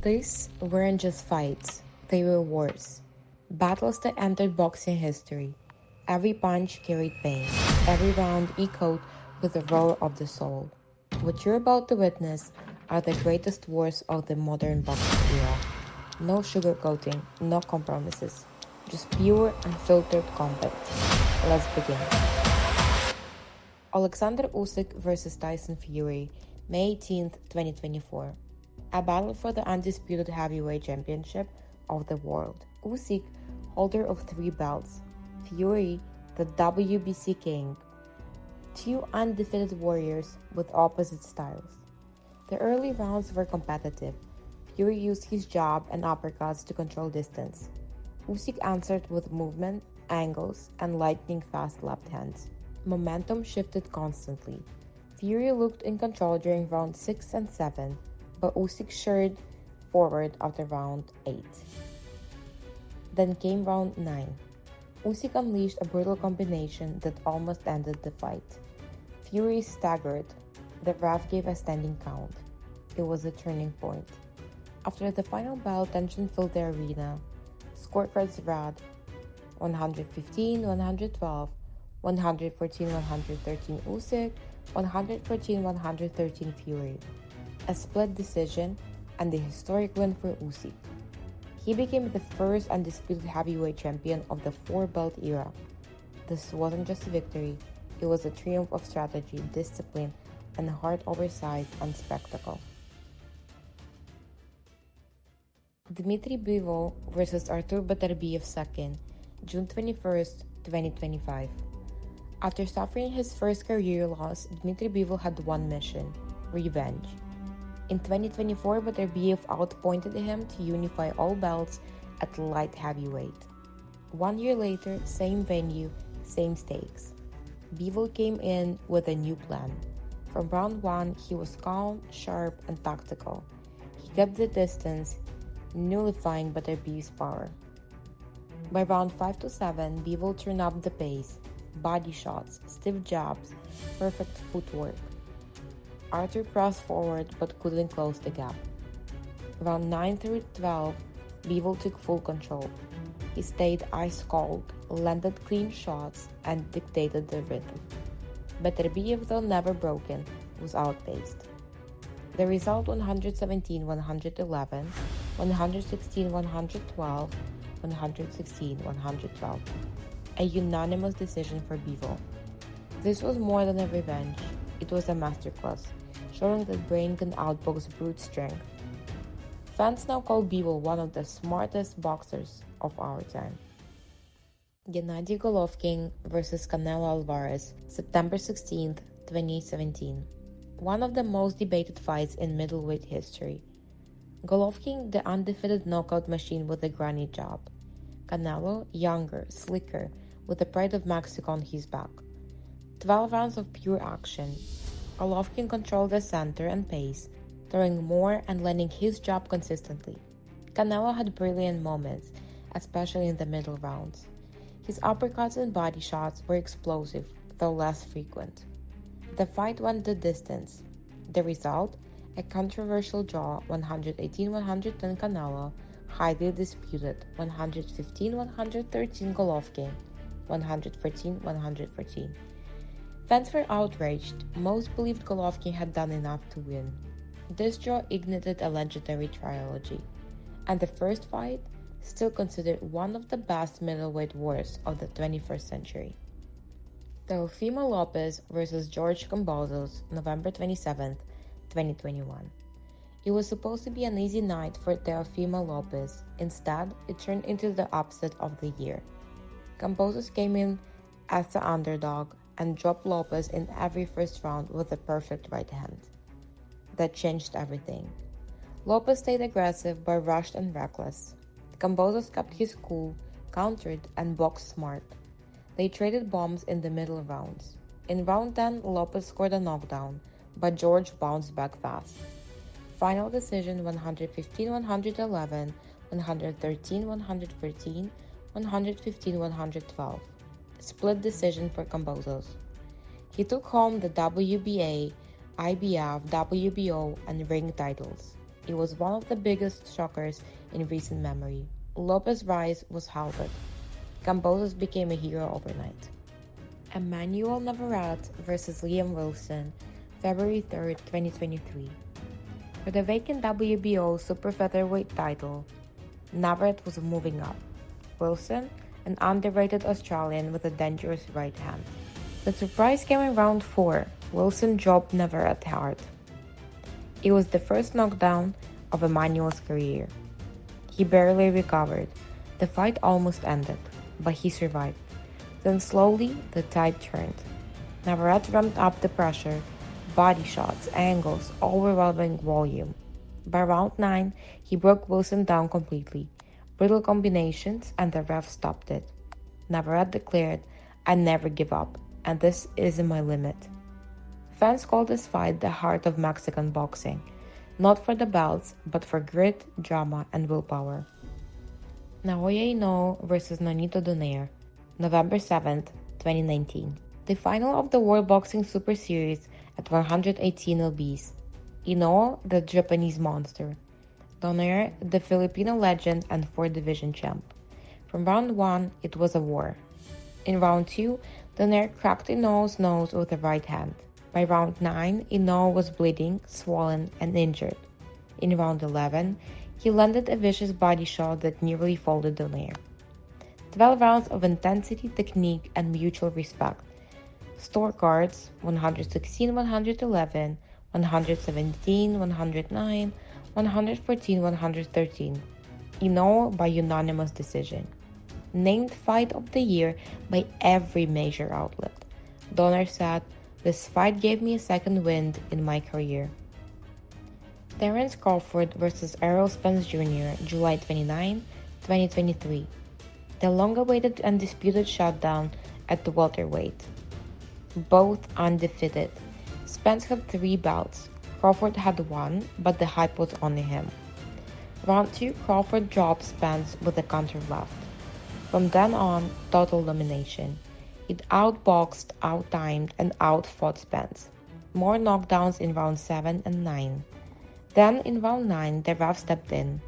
These weren't just fights, they were wars. Battles that entered boxing history. Every punch carried pain, every round echoed with the roar of the soul. What you're about to witness are the greatest wars of the modern boxing era. No sugarcoating, no compromises, just pure, unfiltered combat. Let's begin. Alexander Usyk vs Tyson Fury, May 18th, 2024. A battle for the undisputed heavyweight championship of the world. Usyk, holder of 3 belts. Fury, the WBC king. Two undefeated warriors with opposite styles. The early rounds were competitive. Fury used his jab and uppercuts to control distance. Usyk answered with movement, angles, and lightning-fast left hands. Momentum shifted constantly. Fury looked in control during rounds 6 and 7, but Usyk surged forward after round 8. Then came round 9. Usyk unleashed a brutal combination that almost ended the fight. Fury staggered. The ref gave a standing count. It was a turning point. After the final bell, tension filled the arena. Scorecards read 115, 112, 114, 113 Usyk, 114, 113 Fury. A split decision and a historic win for Usyk. He became the first undisputed heavyweight champion of the 4-belt era. This wasn't just a victory, it was a triumph of strategy, discipline, and heart over size and spectacle. Dmitry Bivol vs Artur Beterbiev II, June 21st, 2025. After suffering his first career loss, Dmitry Bivol had one mission: revenge. In 2024, Beterbiev outpointed him to unify all belts at light heavyweight. 1 year later, same venue, same stakes. Bivol came in with a new plan. From round 1, he was calm, sharp, and tactical. He kept the distance, nullifying Beterbiev's power. By round 5 to 7, Bivol turned up the pace. Body shots, stiff jabs, perfect footwork. Artur pressed forward but couldn't close the gap. Round 9 through 12, Bivol took full control. He stayed ice cold, landed clean shots, and dictated the rhythm. Beterbiev, though never broken, was outpaced. The result: 117-111, 116-112, 116-112. A unanimous decision for Bivol. This was more than a revenge, it was a masterclass, showing that brain can outbox brute strength. Fans now call Bivol one of the smartest boxers of our time. Gennady Golovkin vs Canelo Alvarez, September 16, 2017. One of the most debated fights in middleweight history. Golovkin, the undefeated knockout machine with a granny jab. Canelo, younger, slicker, with the pride of Mexico on his back. 12 rounds of pure action. Golovkin controlled the center and pace, throwing more and landing his jab consistently. Canelo had brilliant moments, especially in the middle rounds. His uppercuts and body shots were explosive, though less frequent. The fight went the distance. The result? A controversial draw, 118-110 Canelo, highly disputed, 115-113 Golovkin, 114-114. Fans were outraged. Most believed Golovkin had done enough to win. This draw ignited a legendary trilogy, and the first fight, still considered one of the best middleweight wars of the 21st century. Teofimo Lopez vs George Kambosos, November 27, 2021. It was supposed to be an easy night for Teofimo Lopez. Instead, it turned into the upset of the year. Kambosos came in as the underdog and dropped Lopez in every first round with a perfect right hand. That changed everything. Lopez stayed aggressive but rushed and reckless. Kambosos kept his cool, countered, and boxed smart. They traded bombs in the middle rounds. In round 10, Lopez scored a knockdown, but George bounced back fast. Final decision: 115-111, 113-113, 115-112. Split decision for Kambosos. He took home the WBA, IBF, WBO, and ring titles. It was one of the biggest shockers in recent memory. Lopez's rise was halted. Kambosos became a hero overnight. Emmanuel Navarrete versus Liam Wilson, February 3, 2023. For the vacant WBO super featherweight title, Navarrete was moving up. Wilson, an underrated Australian with a dangerous right hand. The surprise came in round 4. Wilson dropped Navarrete hard. It was the first knockdown of Emmanuel's career. He barely recovered. The fight almost ended, but he survived. Then slowly, the tide turned. Navarrete ramped up the pressure, body shots, angles, overwhelming volume. By round 9, he broke Wilson down completely. Brutal combinations, and the ref stopped it. Navarrete declared, "I never give up, and this isn't my limit." Fans call this fight the heart of Mexican boxing, not for the belts, but for grit, drama, and willpower. Naoya Inoue versus Nonito Donaire, November 7, 2019. The final of the World Boxing Super Series at 118 lbs. Inoue, the Japanese monster. Donaire, the Filipino legend and 4-division champ. From round 1, it was a war. In round 2, Donaire cracked Inoue's nose with a right hand. By round 9, Inoue was bleeding, swollen, and injured. In round 11, he landed a vicious body shot that nearly folded Donaire. 12 rounds of intensity, technique, and mutual respect. Scorecards 116-111, 117-109, 114-113. Inoue by unanimous decision. Named Fight of the Year by every major outlet. Donaire said, "This fight gave me a second wind in my career." Terence Crawford versus Errol Spence Jr., July 29, 2023. The long-awaited undisputed showdown at the welterweight. Both undefeated. Spence had 3 belts. Crawford had 1, but the hype was on him. Round 2, Crawford dropped Spence with a counter left. From then on, total domination. It outboxed, outtimed, and outfought Spence. More knockdowns in round 7 and 9. Then in round 9, the ref stepped in.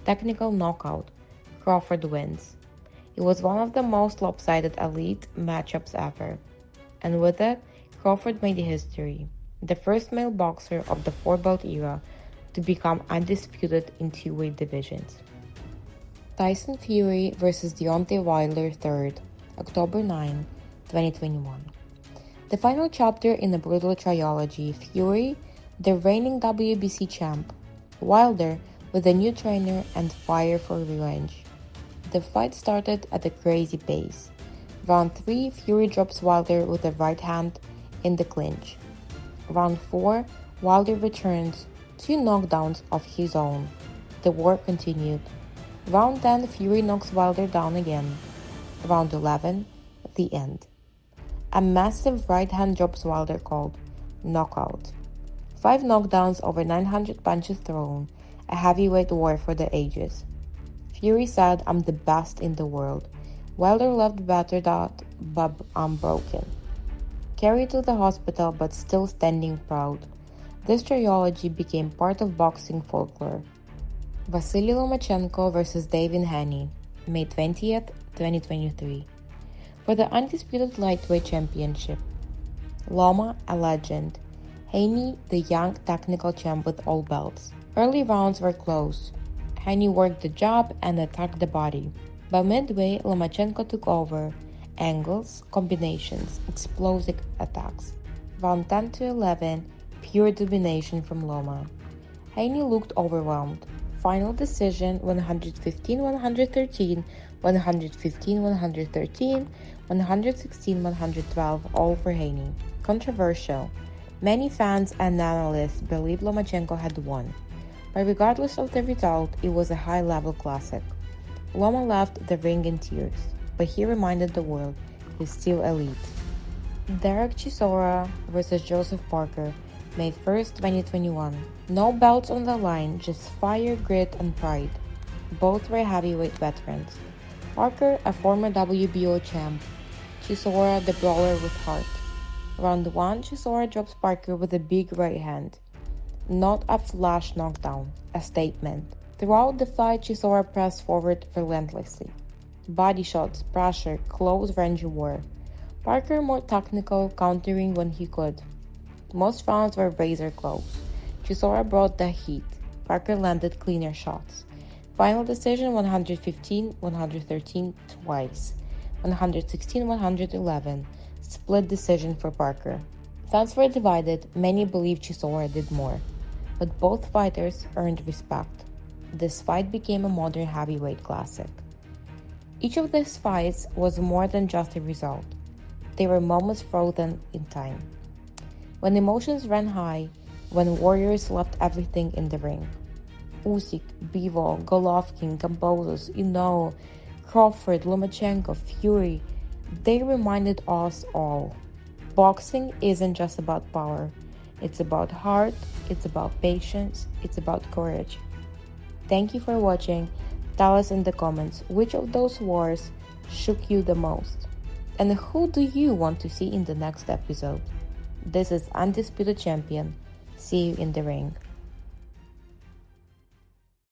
Technical knockout. Crawford wins. It was one of the most lopsided elite matchups ever. And with it, Crawford made history. The first male boxer of the 4-belt era to become undisputed in 2-weight divisions. Tyson Fury versus Deontay Wilder III, October 9, 2021. The final chapter in the brutal trilogy, Fury, the reigning WBC champ, Wilder with a new trainer and fire for revenge. The fight started at a crazy pace. Round 3, Fury drops Wilder with a right hand in the clinch. Round 4, Wilder returns, 2 knockdowns of his own. The war continued. Round 10, Fury knocks Wilder down again. Round 11, the end. A massive right hand drops Wilder called knockout. 5 knockdowns over 900 punches thrown, a heavyweight war for the ages. Fury said, "I'm the best in the world." Wilder left battered out, but unbroken. Carried to the hospital but still standing proud. This trilogy became part of boxing folklore. Vasily Lomachenko versus Devin Haney, May 20th, 2023. For the undisputed lightweight championship. Loma, a legend. Haney, the young technical champ with all belts. Early rounds were close. Haney worked the jab and attacked the body. By midway, Lomachenko took over. Angles, combinations, explosive attacks. Round 10 to 11, pure domination from Loma. Haney looked overwhelmed. Final decision 115-113, 115-113, 116-112, all for Haney. Controversial. Many fans and analysts believe Lomachenko had won. But regardless of the result, it was a high-level classic. Loma left the ring in tears, but he reminded the world he's still elite. Derek Chisora versus Joseph Parker, May 1st, 2021. No belts on the line, just fire, grit, and pride. Both were heavyweight veterans. Parker, a former WBO champ. Chisora, the brawler with heart. Round 1, Chisora drops Parker with a big right hand. Not a flash knockdown, a statement. Throughout the fight, Chisora pressed forward relentlessly. Body shots, pressure, close range war. Parker more technical, countering when he could. Most rounds were razor close. Chisora brought the heat. Parker landed cleaner shots. Final decision 115-113 twice. 116-111. Split decision for Parker. Fans were divided. Many believe Chisora did more. But both fighters earned respect. This fight became a modern heavyweight classic. Each of these fights was more than just a result. They were moments frozen in time. When emotions ran high, when warriors left everything in the ring. Usyk, Bivol, Golovkin, Kambosos, Ino, Crawford, Lomachenko, Fury, they reminded us all. Boxing isn't just about power. It's about heart, it's about patience, it's about courage. Thank you for watching. Tell us in the comments which of those wars shook you the most. And who do you want to see in the next episode? This is Undisputed Champion. See you in the ring.